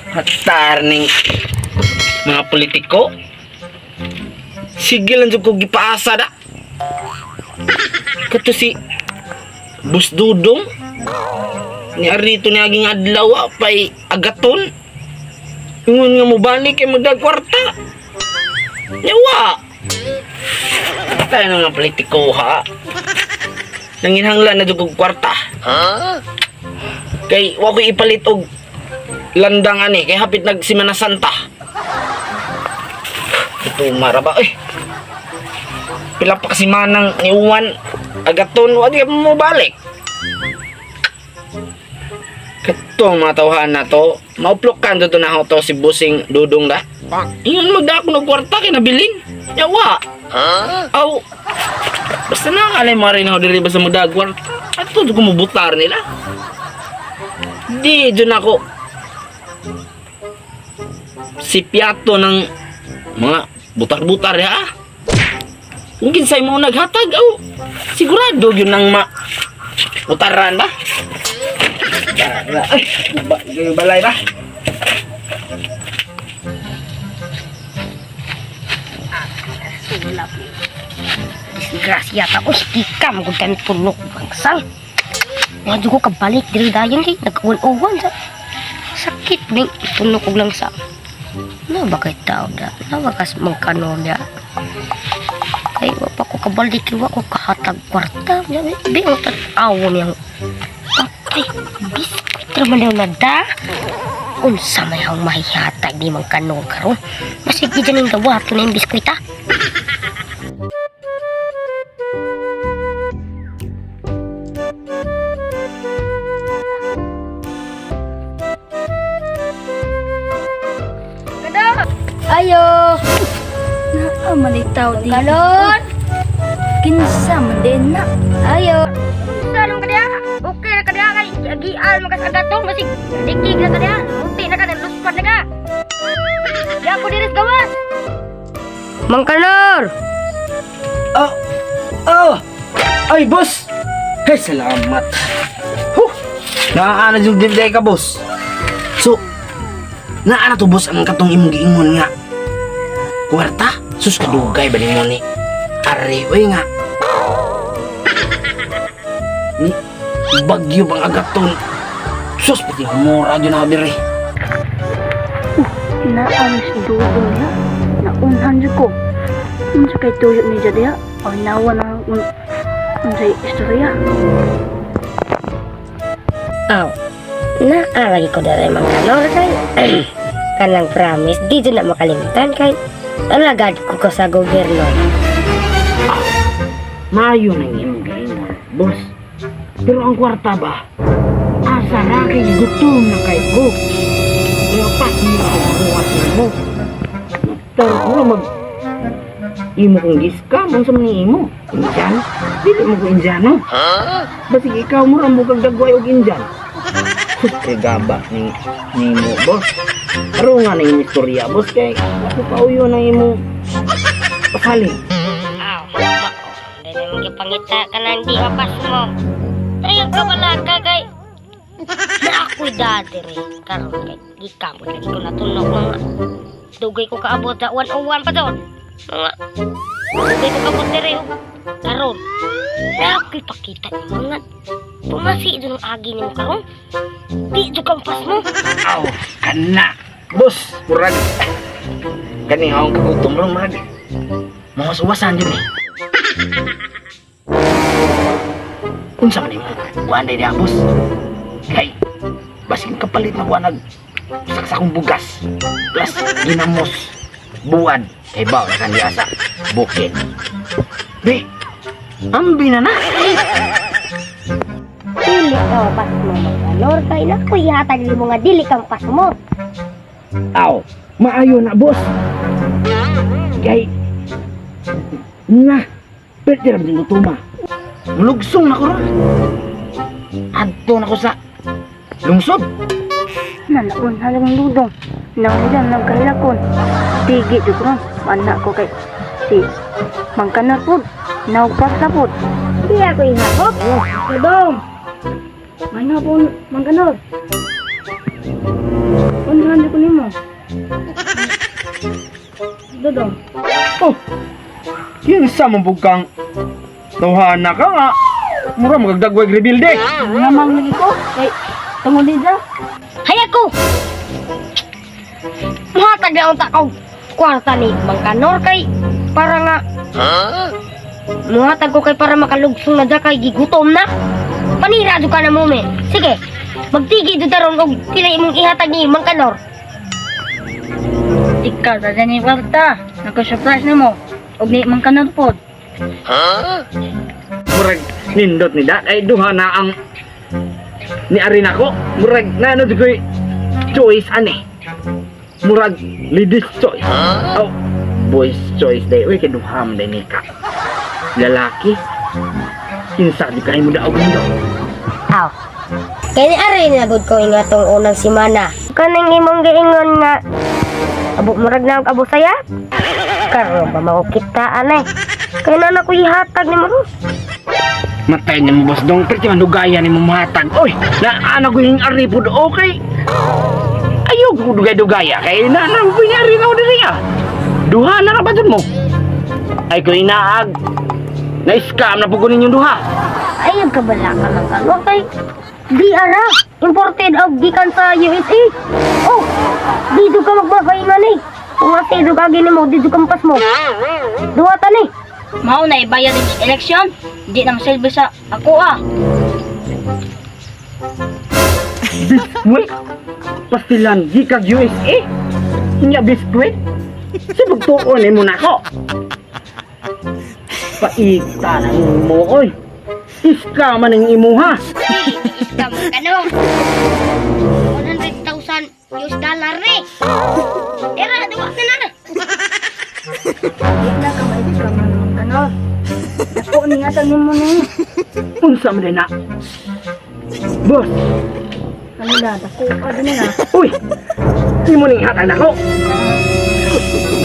Hatar ning mga politiko. Sige lang jud ko gipaasa da. Kato si Bus Dudong ni arito ni aging adlaw pay agaton. Ingon nga mo balik kay magdag kwarta. Yawa. Tayo na nga politiko ha. Nanginhanglan na jud kog kwarta. Kay wa ko ipalit og landang ani kay hapit nag Semana Santa. Ito maraba pila pa kasi manang ni Uwan agaton wa di mo balik. Katong mga tawhan na to mauplokan to na to si Busing Dudong da. Ingon magdako ng kwarta kay nabilin. Yawa. Aw. Basta na kalay mo rin ako diri ba sa magdagwar. At to ko mubutar nila. Di dyan ako si piato ng mga butar-butar ya. Kung kinsay mo naghatag, sigurado yun ang utaran ba? Ay, balay ba? Disgrasya ta ko sikam ko kami punok bangsal. Nga ko kabalik diri dayon kay nagkuwan-uwan sa sakit ning punok og lang sa. Na ba kay tao da? Na ba kas mangkano da? Kay wa pa ko kabalik wa ko kahatag kwarta. Bi ang awon yang patay biskuit raman na da. Unsa may hang mahihatag di mangkano karon? Masig di ning dawa to ning biskuit ha. Ayo. Naa malitaw di. Galon. Kinsa man din na. Ayo. Unsa nang kadya? Okay na kadya kay agian makas agatong masig dikig na kadya. Unti na ka luspat na ka. Ya ko diris gawas. Mang Kanor. Ay boss. Hey, salamat. Naana jud din ka boss. So, naana to boss ang katong imong giingon nga. Kwarta, sus kadugay ba mo ni? Ari, oy nga. Ni bagyo bang agaton. Sus pati mura jud na biri. Naan si Dudong ya. Naunhan jud ko. Unsa kay tuyo ni Jadia? O nawa na unsay istorya. Lagi ko dari Mang Kanor kay kanang promise di na makalimutan kay alagad ko sa gobyerno. Mayo nang imong giingon, boss. Pero ang kwarta ba? Asa ra kay gutom na kay ko. Kaya pas mo ang buhat mo. Pero mag imo kong giska mo sa mga imo. Injan? Dili mo ko injano. Basig ikaw mo rambo kag dagway og injan. Kay gaba ni mo boss. Pero nga na yung istorya boss kay ako pauyo na imo pasalin. Dili mo gipangita ka nang di mapas mo. Tayo ka wala ka kay na ako'y dati rin karon kay gikamot lagi ko natunog mga dugay ko kaabot sa 101 pa doon. Mga dugay ko kaabot diri karon. Na ako'y pakita ni mga pumasi doon ang agi ni mo karon. Di doon kang pas mo. Kana boss, murag kani akong kagutom ron murag mga suwasan yun unsa man mo buwan day boss kay basing kapalit na buwan saksakong bugas plus ginamos buwan kay baw na kan diasa bukid di ambi na Dili ka pas mo Mangalor kay na ko ihatag ni mo nga dili kang pas mo. Maayo na boss kay na pwede rin din tuma mulugsong na ko ron adto na ko sa lungsod Nanaon halang Dudong. Nang nagkahilakon. Tigi jud ron. Anak ko kay si Mang Kanor pud. Naugpas na pud. Iya ko ihapok. Dudong. Mana pun Mang Kanor. Unahan ko nimo. Dodong. Oh, kinsa man pug kang tawhana ka nga. Mura magdagwag rebuild eh. Namang lagi ko. Kay tungod dito. Hay ako! Mahatag na ang takaw kwarta ni Mang Kanor kay para nga muhatag ko kay para makalugsong na da kay gigutom na. Panira ka na mo, men. Sige, magtigi do daron og pila imong ihatag ni Mang Kanor. Ikaw sa dyan yung kwarta. Nako-surprise na mo. Og ni Mang Kanor pod. Murag nindot ni da ay duha na ang ni ari nako. Murag nano di koy choice ani. Murag ladies choice. Oh, boys choice day. Uy kay duha man day ni ka. Lalaki. Kinsa di kay mo daog nindo. Aw. Kaya ni ari nagud ko ingatong unang simana. Kanang imong giingon nga abo murag na abo saya. Karon ba mao kita anay. Kaya na ko ihatag ni mo. Matay ni mo boss dong perti man dugaya ni mo mahatag. Oy, na ana ko yung ari pud okay. Ayaw ko dugay-dugaya kay na ko ni ari na diri ah. Duha na ra ba mo? Ay ko inaag. Na-scam na pud ko ninyong duha. Ayun ka bala ka lang ano kay di ara imported og gikan sa USA. Oh, dito ka magbabaingan eh. Kung atido ka gini mo, dito ka mapas mo. Duha ta ni. Mao na ibayad din eleksyon. Di na masilbi sa ako ah. Biskuit? Pastilan gikag USA? Nya biskuit? Sibugtuon ni mo nako. Paigta na mo oy. Iska man ang imuha. Iskam ka no. 100,000 US dollar eh. Era, duwa ka na. Di na ka ma-scam na Mang Kanor. Dako niya sa nimo ni. Unsa man na? Boss, Kanila, dako ka din na. uy. Imo ning hatag nako.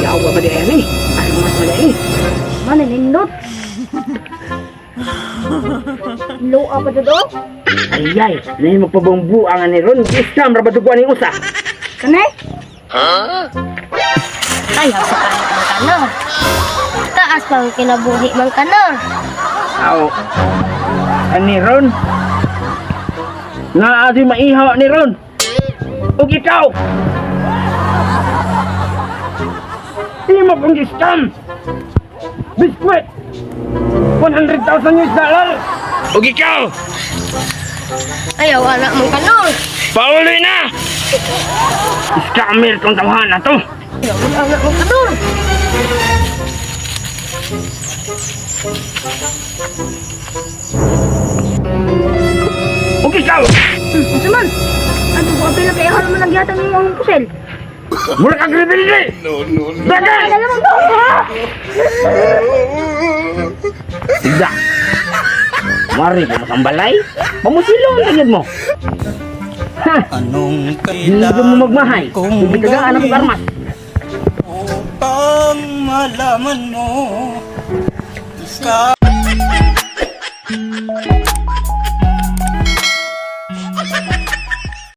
Yawa ba di ani? Ano mas madali? Manilindot. Low up pa do. Ayay, nay magpabongbuangan ni ron. Iskam ra ba duguan ning usa? Kanay? Ayaw sa kanin Mang Kanor. Taas pang kinabuhi Mang Kanor. Aw. Ani ron? Nga adi maihaw ni ron. Ug ikaw. Di mo pong iskam. Biskuit. 100,000 US dollar. Ug ikaw. Ayaw anak Mang Kanor. Pauli na. Iskamir tong tawhan na to. Ayaw anak Mang Kanor. Ug ikaw. Suman. Ano ko apil na kay hal mo nagyatang imong pusel. Mura kag rebelde. Dagan. Dala mo to. Tidak. Mari ko masambalay. Pamusilong tagid mo. Ha, Anong hindi kailangan mo magmahay. kong Hindi tagaan ako karmas. upang malaman mo? Ikaw